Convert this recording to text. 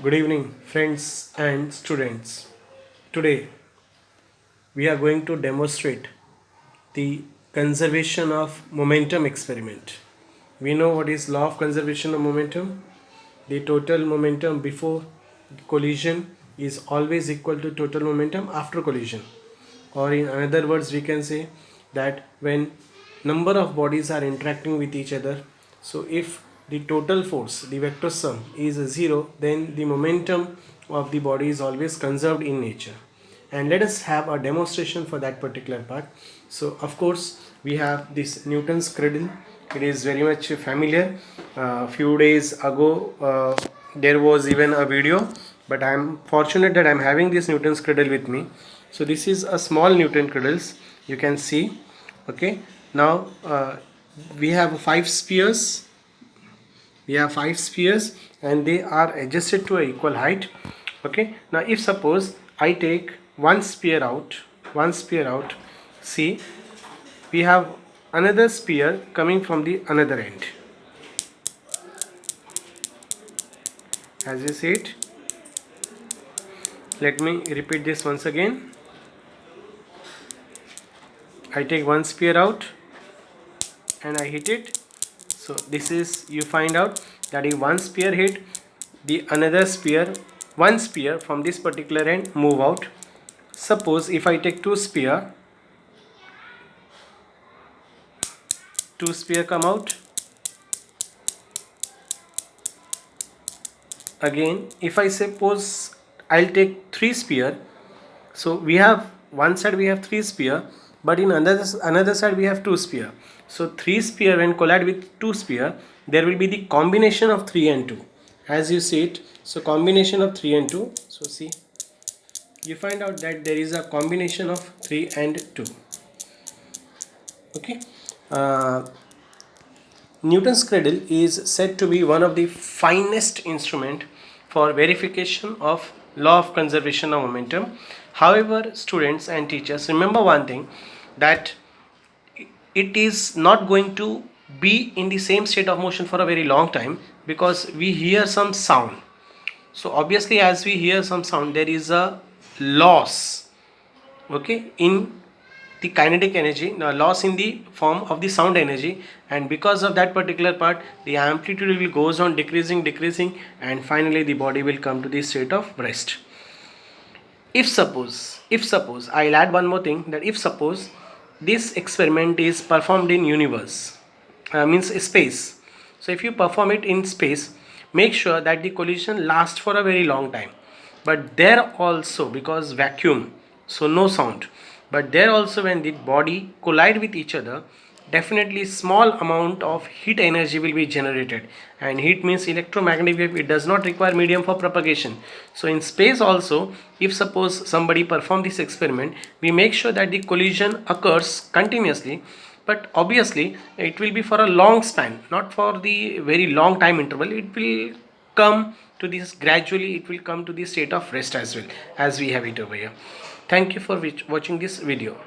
Good evening, friends and students. Today we are going to demonstrate the conservation of momentum experiment. We know what is law of conservation of momentum. The total momentum before collision is always equal to total momentum after collision. Or in other words, we can say that when number of bodies are interacting with each other, so if the total force, the vector sum is 0, then the momentum of the body is always conserved in nature. And let us have a demonstration for that particular part. So of course we have this Newton's cradle. It is very much familiar. A few days ago there was even a video, but I am fortunate that I am having this Newton's cradle with me. So this is a small Newton cradles, you can see. Okay, now we have five spheres and they are adjusted to a equal height. Okay, now if suppose I take one sphere out, see, we have another sphere coming from the another end. As you see it, let me repeat this once again. I take one sphere out and I hit it. So this is, you find out that if one sphere hit, the another sphere, one sphere from this particular end move out. Suppose if I take two sphere come out. Again, if I suppose I'll take three sphere, so we have one side we have three sphere, but in another side we have two sphere. So three sphere when collide with two sphere, there will be the combination of 3 and 2, as you see it. So combination of 3 and 2, so see, you find out that there is a combination of 3 and 2. Okay, Newton's cradle is said to be one of the finest instrument for verification of law of conservation of momentum. However, students and teachers, remember one thing, that it is not going to be in the same state of motion for a very long time, because we hear some sound. So obviously as we hear some sound, there is a loss, okay, in the kinetic energy, loss in the form of the sound energy, and because of that particular part, the amplitude will goes on decreasing, and finally the body will come to the state of rest. If suppose I'll add one more thing, that if suppose this experiment is performed in universe, means space. So if you perform it in space, make sure that the collision lasts for a very long time. But there also, because vacuum, so no sound, but there also when the body collide with each other, definitely small amount of heat energy will be generated, and heat means electromagnetic wave. It does not require medium for propagation. So in space also, if suppose somebody perform this experiment, we make sure that the collision occurs continuously, but obviously it will be for a long span, not for the very long time interval. It will come to this gradually, it will come to the state of rest as well, as we have it over here. Thank you for watching this video.